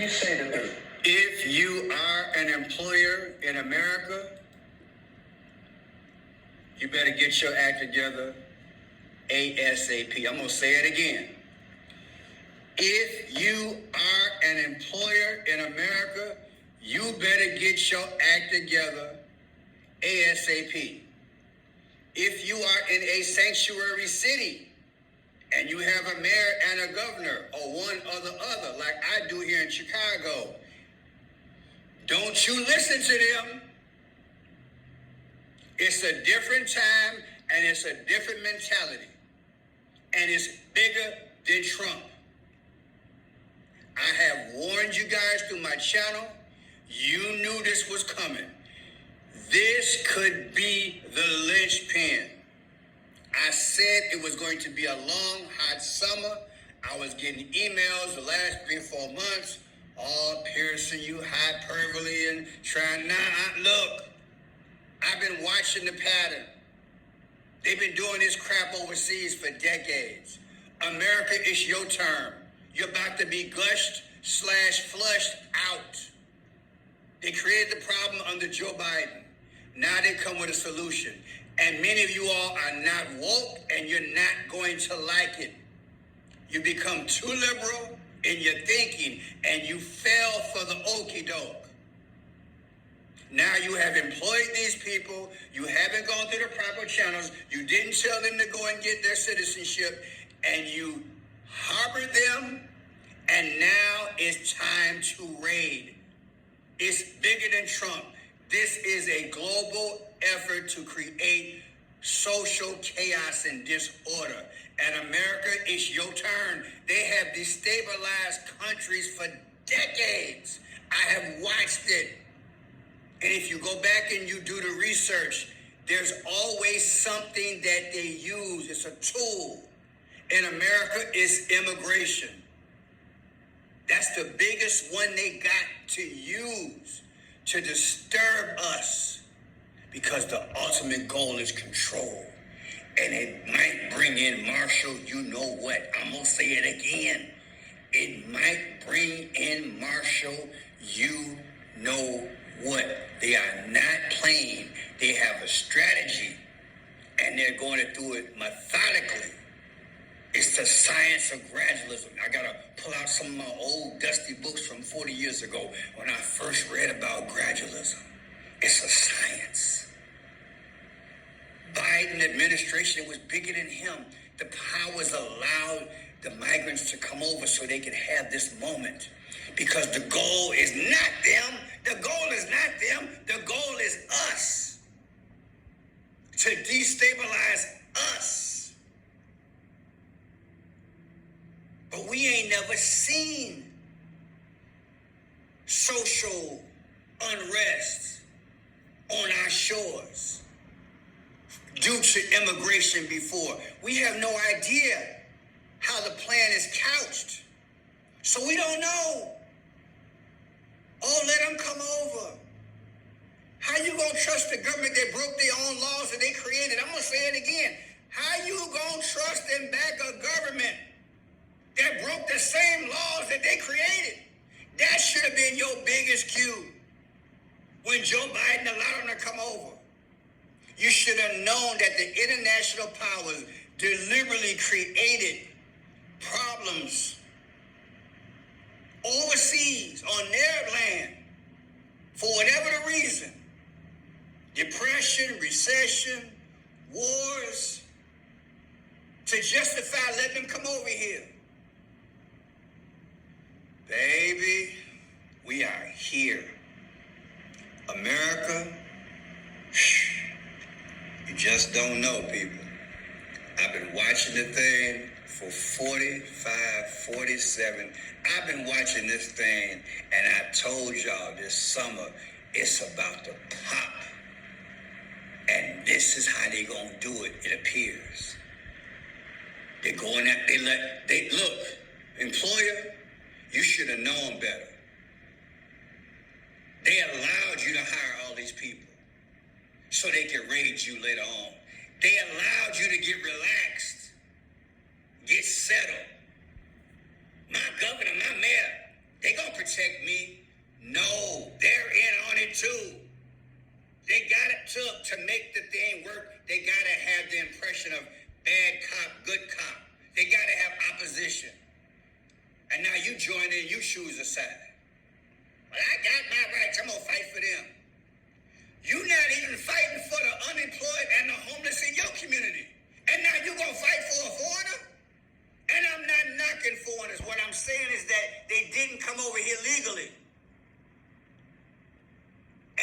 you say to them? If you are an employer in America, you better get your act together ASAP. I'm going to say it again. If you are an employer in America, you better get your act together ASAP. If you are in a sanctuary city and you have a mayor and a governor or one or the other, like I do here in Chicago, don't you listen to them. It's a different time and it's a different mentality. And it's bigger than Trump. I have warned you guys through my channel. You knew this was coming. This could be the linchpin. I said it was going to be a long, hot summer. I was getting emails the last 3-4 months. Oh, Pearson, you hyperbole and trying not. Look, I've been watching the pattern. They've been doing this crap overseas for decades. America, it's your turn. You're about to be gushed/flushed out. They created the problem under Joe Biden. Now they come with a solution. And many of you all are not woke and you're not going to like it. You become too liberal in your thinking and you fell for the okie doke. Now you have employed these people. You haven't gone through the proper channels. You didn't tell them to go and get their citizenship and you harbored them. And now it's time to raid. It's bigger than Trump. This is a global effort to create social chaos and disorder. And America, it's your turn. They have destabilized countries for decades. I have watched it. And if you go back and you do the research, there's always something that they use. It's a tool. In America, it's immigration. That's the biggest one they got to use to disturb us because the ultimate goal is control. And it might bring in Marshall, you know what? I'm going to say it again. It might bring in Marshall, you know what? They are not playing. They have a strategy and they're going to do it methodically. It's the science of gradualism. I got to pull out some of my old dusty books from 40 years ago when I first read about gradualism. It's a science. Biden administration, it was bigger than him. The powers allowed the migrants to come over so they could have this moment. Because the goal is not them. The goal is not them. The goal is us. To destabilize us. But we ain't never seen social unrest on our shores due to immigration before. We have no idea how the plan is couched. So we don't know. Oh, let them come over. How you gonna trust the government that broke their own laws that they created? I'm gonna say it again. How you gonna trust and back a government that broke the same laws that they created? That should have been your biggest cue when Joe Biden allowed them to come over. You should have known that the international powers deliberately created problems overseas on their land for whatever the reason. Depression, recession, wars, to justify letting them come over here. Baby, we are here. America, you just don't know, people. I've been watching the thing for 45, 47. I've been watching this thing, and I told y'all this summer, it's about to pop. And this is how they gonna do it, it appears. They're going out, they look, employer, you should have known better. They allowed you to hire all these people so they could raid you later on. They allowed you to get relaxed, get settled. My governor, my mayor, They gonna protect me. No, they're in on it too. They got it to make the thing work. They gotta have the impression of bad cop, good cop. They gotta have opposition. And now you join in, you choose a side. Well, I got my rights, I'm gonna fight for them. You're not even fighting for the unemployed and the homeless in your community. And now you're gonna fight for a foreigner? And I'm not knocking foreigners. What I'm saying is that they didn't come over here legally.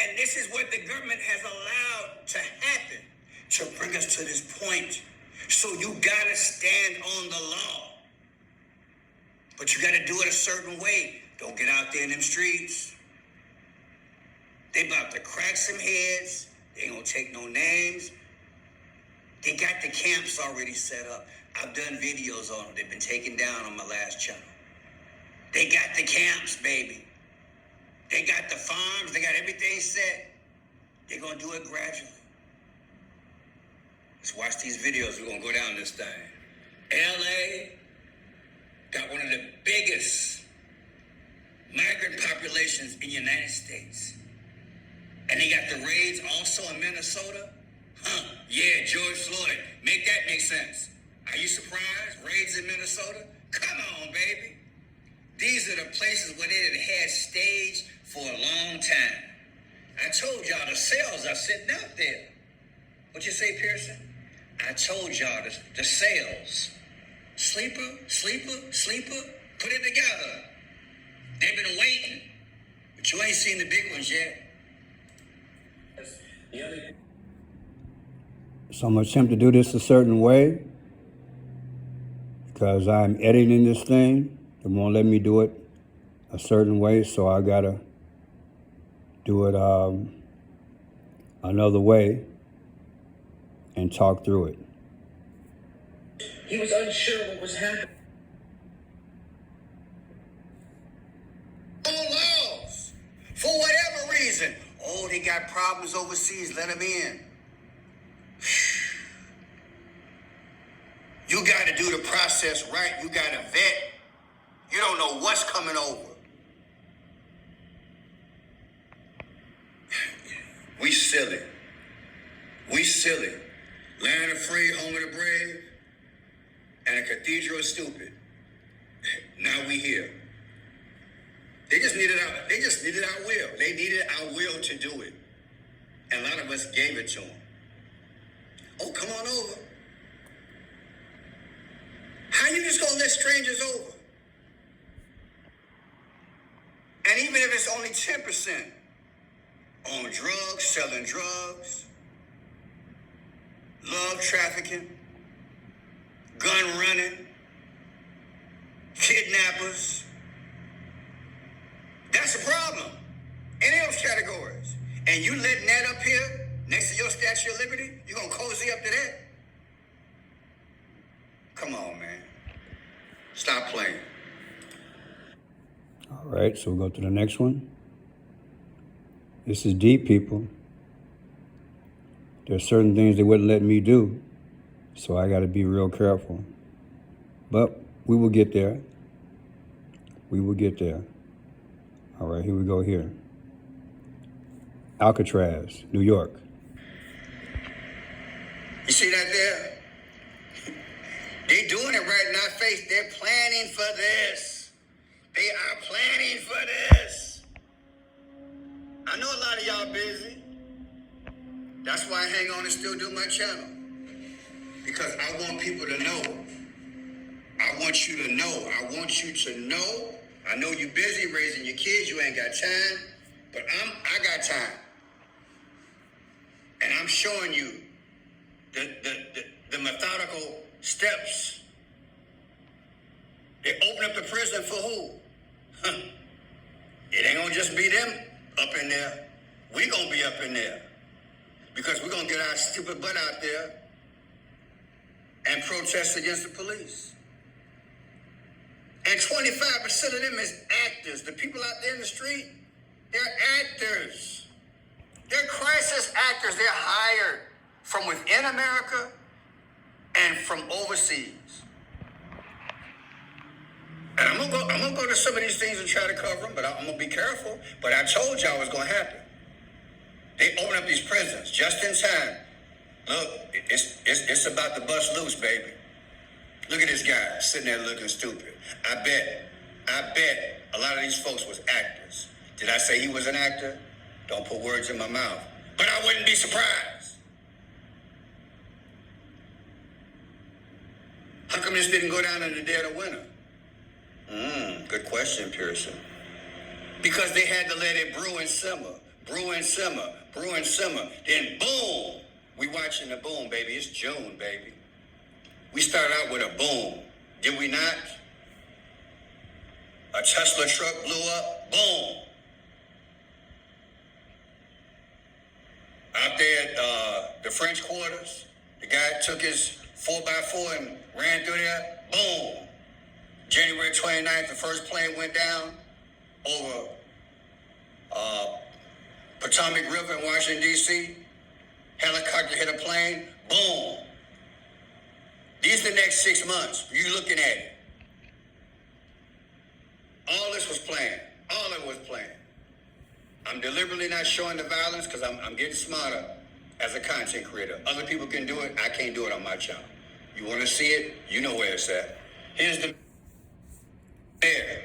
And this is what the government has allowed to happen to bring us to this point. So you gotta stand on the law. But you gotta do it a certain way. Don't get out there in them streets. They about to crack some heads. They ain't gonna take no names. They got the camps already set up. I've done videos on them. They've been taken down on my last channel. They got the camps, baby. They got the farms. They got everything set. They're gonna do it gradually. Let's watch these videos. We're gonna go down this thing. LA got one of the biggest migrant populations in the United States. And they got the raids also in Minnesota. Yeah, George Floyd. Make that make sense. Are you surprised? Raids in Minnesota? Come on, baby. These are the places where they had staged for a long time. I told y'all the cells are sitting out there. What you say, Pearson? I told y'all the cells. Sleeper, put it together. They've been waiting. But you ain't seen the big ones yet. So I'm going to attempt to do this a certain way because I'm editing this thing. It won't let me do it a certain way, so I got to do it another way and talk through it. He was unsure what was happening. Laws, for whatever reason. Oh, they got problems overseas, let them in. You got to do the process right. You got to vet. You don't know what's coming over. We silly. Land of free, home of the brave, and a cathedral of stupid. Now we here. They just needed our will. They needed our will to do it. And a lot of us gave it to them. Oh, come on over. How you just gonna let strangers over? And even if it's only 10% on drugs, selling drugs, love trafficking, gun running, kidnappers, that's a problem. Any of those categories. And you letting that up here next to your Statue of Liberty, you gonna cozy up to that? Come on, man. Stop playing. All right, so we'll go to the next one. This is deep, people. There's certain things they wouldn't let me do, so I got to be real careful. But we will get there. All right, here we go here. Alcatraz, New York. You see that there? They doing it right in our face. They're planning for this. They are planning for this. I know a lot of y'all busy. That's why I hang on and still do my channel. Because I want people to know. I want you to know. I want you to know. I know you busy raising your kids. You ain't got time. But I got time. And I'm showing you the methodical steps. They open up the prison for who? It ain't gonna just be them up in there. We gonna be up in there. Because we're gonna get our stupid butt out there and protest against the police. And 25% of them is actors. The people out there in the street, they're actors. They're crisis actors. They're hired from within America and from overseas. And I'm gonna go to some of these things and try to cover them, but I'm gonna be careful. But I told y'all it was gonna happen. They open up these prisons just in time. Look, it's about to bust loose, baby. Look at this guy sitting there looking stupid. I bet a lot of these folks was actors. Did I say he was an actor? Don't put words in my mouth. But I wouldn't be surprised. How come this didn't go down in the dead of winter? Good question, Pearson. Because they had to let it brew and simmer, brew and simmer, brew and simmer. Then boom, we watching the boom, baby. It's June, baby. We started out with a boom, did we not? A Tesla truck blew up, boom. Out there at the French Quarters, the guy took his 4x4 and ran through there, boom. January 29th, the first plane went down over Potomac River in Washington, D.C. Helicopter hit a plane, boom. These are the next 6 months. You looking at it. All this was planned. All of it was planned. I'm deliberately not showing the violence because I'm getting smarter as a content creator. Other people can do it. I can't do it on my channel. You want to see it? You know where it's at. Here's the mayor.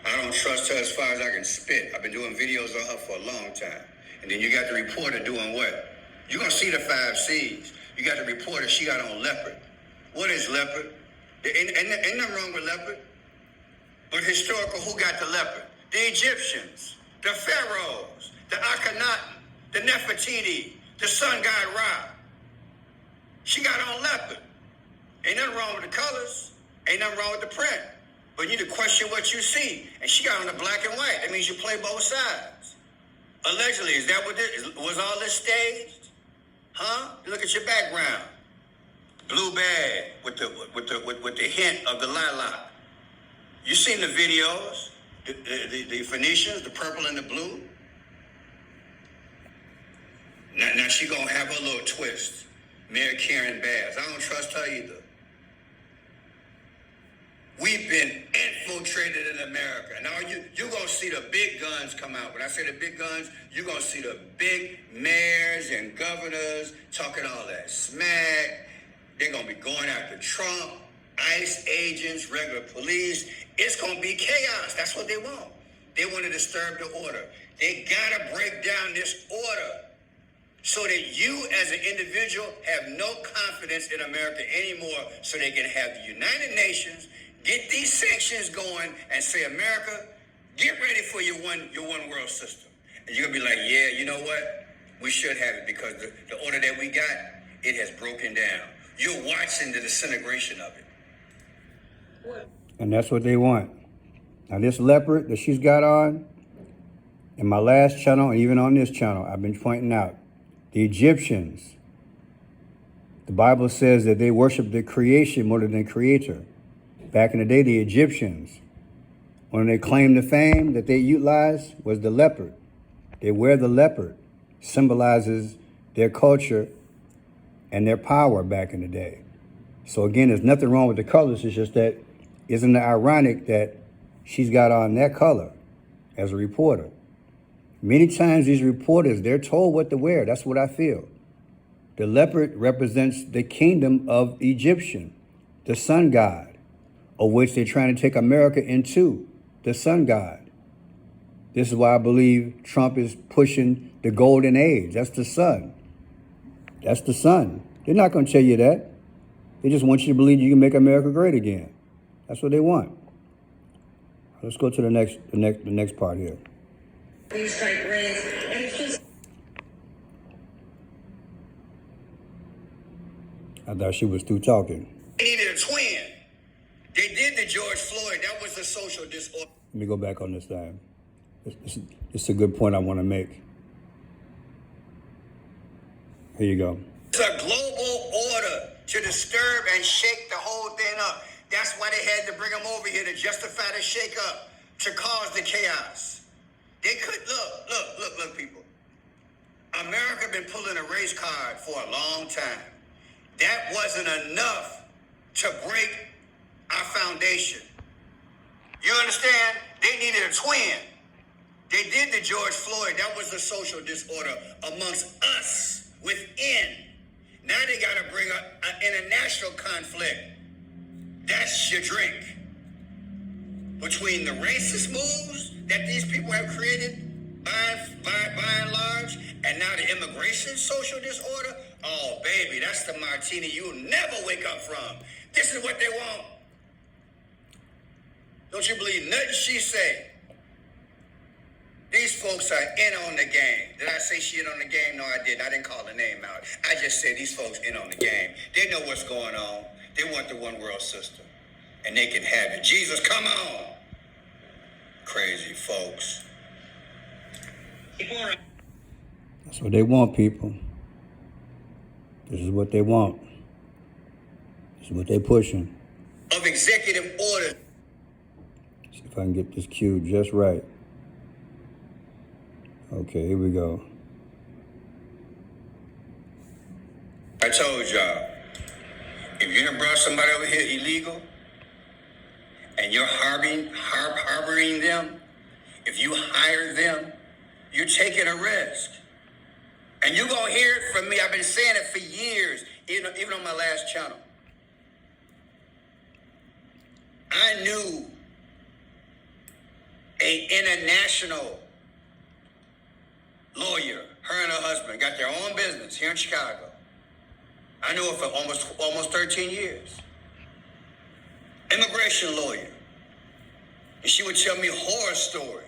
I don't trust her as far as I can spit. I've been doing videos on her for a long time. And then you got the reporter doing what? You're going to see the 5 C's. You got the reporter, she got on leopard. What is leopard? Ain't nothing wrong with leopard. But historical, who got the leopard? The Egyptians, the pharaohs, the Akhenaten, the Nefertiti, the sun god Ra. She got on leopard. Ain't nothing wrong with the colors. Ain't nothing wrong with the print. But you need to question what you see. And she got on the black and white. That means you play both sides. Allegedly, is that what was all this staged? Huh? Look at your background. Blue bag with the hint of the lilac. You seen the videos, the Phoenicians, the purple and the blue. Now she gonna have a little twist. Mayor Karen Bass. I don't trust her either. We've been infiltrated in America. Now you're gonna see the big guns come out. When I say the big guns, you're gonna see the big mayors and governors talking all that smack. They're gonna be going after Trump, ICE agents, regular police. It's gonna be chaos. That's what they want. They want to disturb the order. They gotta break down this order so that you as an individual have no confidence in America anymore, so they can have the United Nations get these sanctions going and say, America, get ready for your one world system. And you're gonna be like, yeah, you know what? We should have it because the order that we got, it has broken down. You're watching the disintegration of it. And that's what they want. Now this leopard that she's got on, in my last channel and even on this channel, I've been pointing out, the Egyptians, the Bible says that they worship the creation more than the creator. Back in the day, the Egyptians, when they claimed the fame that they utilized was the leopard. They wear the leopard, symbolizes their culture and their power back in the day. So again, there's nothing wrong with the colors. It's just that, isn't it ironic that she's got on that color as a reporter? Many times these reporters, they're told what to wear. That's what I feel. The leopard represents the kingdom of Egyptian, the sun god, of which they're trying to take America into, the sun god. This is why I believe Trump is pushing the golden age. That's the sun. That's the sun. They're not going to tell you that. They just want you to believe you can make America great again. That's what they want. Let's go to the next part here. These type rains, and it's just. I thought she was through talking. They needed a twin. They did the George Floyd. That was the social disorder. Let me go back on this thing. It's a good point I want to make. Here you go. It's a global order to disturb and shake the whole thing up. That's why they had to bring them over here to justify the shake-up, to cause the chaos. They could, look, people. America been pulling a race card for a long time. That wasn't enough to break our foundation. You understand? They needed a twin. They did to George Floyd. That was a social disorder amongst us within. Now they got to bring up an international conflict. That's your drink. Between the racist moves that these people have created, by and large, and now the immigration social disorder, oh, baby, that's the martini you'll never wake up from. This is what they want. Don't you believe nothing she say? These folks are in on the game. Did I say she in on the game? No, I didn't. I didn't call the name out. I just said these folks in on the game. They know what's going on. They want the one world system. And they can have it. Jesus, come on. Crazy folks. That's what they want, people. This is what they want. This is what they're pushing. Of executive orders. See if I can get this cue just right. Okay, here we go. I told y'all, if you done brought somebody over here illegal, and you're harboring them, if you hire them, you're taking a risk. And you're going to hear it from me. I've been saying it for years, even on my last channel. I knew an international lawyer, her and her husband, got their own business here in Chicago. I knew her for almost 13 years. Immigration lawyer. And she would tell me horror stories.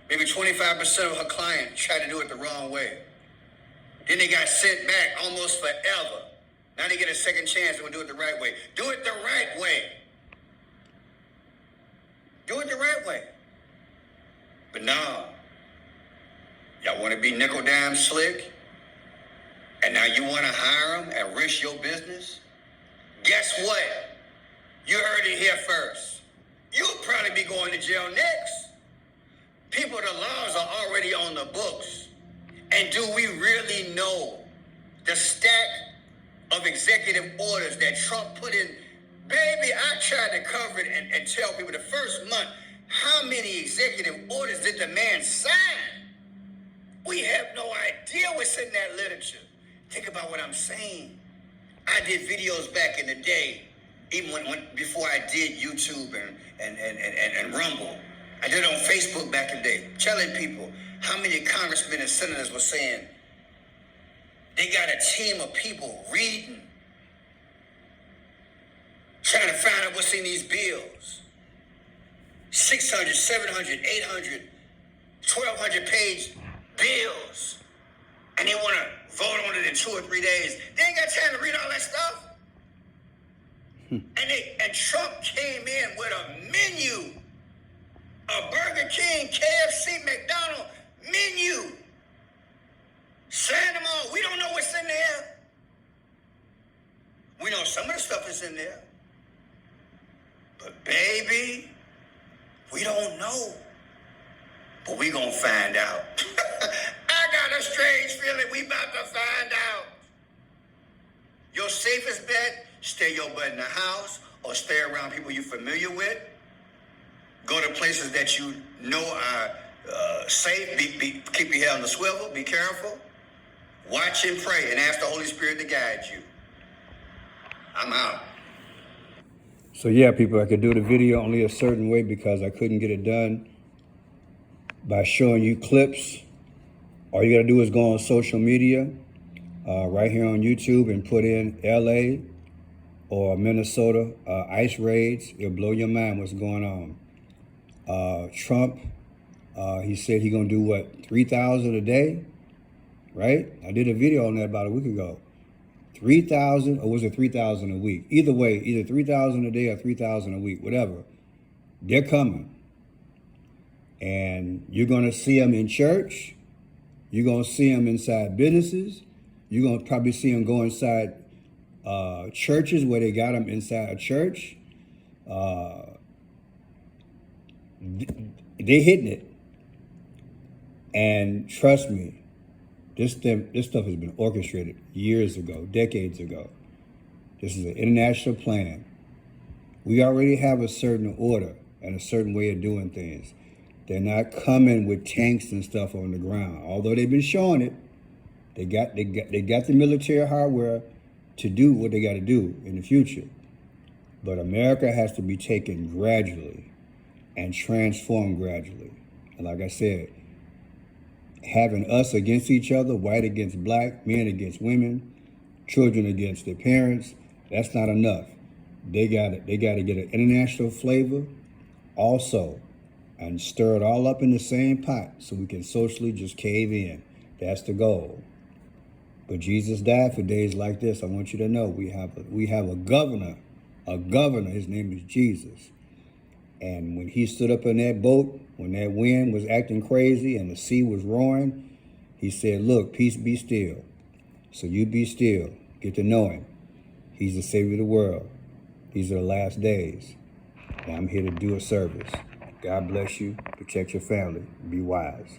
Maybe 25% of her clients tried to do it the wrong way. Then they got sent back almost forever. Now they get a second chance to do it the right way. Do it the right way. Do it the right way. But no. Y'all want to be nickel dime slick? And now you want to hire them and risk your business? Guess what? You heard it here first. You'll probably be going to jail next. People, the laws are already on the books. And do we really know the stack of executive orders that Trump put in? Baby, I tried to cover it and tell people the first month, how many executive orders did the man sign? We have no idea what's in that literature. Think about what I'm saying. I did videos back in the day, even before I did YouTube and Rumble. I did it on Facebook back in the day, telling people how many congressmen and senators were saying they got a team of people reading, trying to find out what's in these bills. 600, 700, 800, 1,200 page bills. And they want to vote on it in 2 or 3 days. They ain't got time to read all that stuff. And Trump came in with a menu. A Burger King, KFC, McDonald's menu. Sign them all. We don't know what's in there. We know some of the stuff is in there. But baby, we don't know. But we gonna find out. I got a strange feeling we about to find out. Your safest bet, stay your butt in the house or stay around people you're familiar with. Go to places that you know are safe. Keep your head on the swivel. Be careful. Watch and pray and ask the Holy Spirit to guide you. I'm out. So yeah, people, I could do the video only a certain way because I couldn't get it done by showing you clips. All you gotta do is go on social media, right here on YouTube, and put in LA or Minnesota ICE raids. It'll blow your mind what's going on. Trump, he said he's gonna do what, 3,000 a day, right? I did a video on that about a week ago. 3,000, or was it 3,000 a week? Either way, either 3,000 a day or 3,000 a week, whatever. They're coming. And you're gonna see them in church. You're gonna see them inside businesses. You're gonna probably see them go inside churches where they got them inside a church. They hitting it. And trust me, this stuff has been orchestrated years ago, decades ago. This is an international plan. We already have a certain order and a certain way of doing things. They're not coming with tanks and stuff on the ground. Although they've been showing it, they got the military hardware to do what they got to do in the future. But America has to be taken gradually and transformed gradually. And like I said, having us against each other, white against black, men against women, children against their parents, that's not enough. They got to get an international flavor also and stir it all up in the same pot so we can socially just cave in. That's the goal. But Jesus died for days like this. I want you to know we have a governor. His name is Jesus. And when he stood up in that boat, when that wind was acting crazy and the sea was roaring, he said, look, peace be still. So you be still. Get to know him. He's the Savior of the world. These are the last days. And I'm here to do a service. God bless you. Protect your family. Be wise.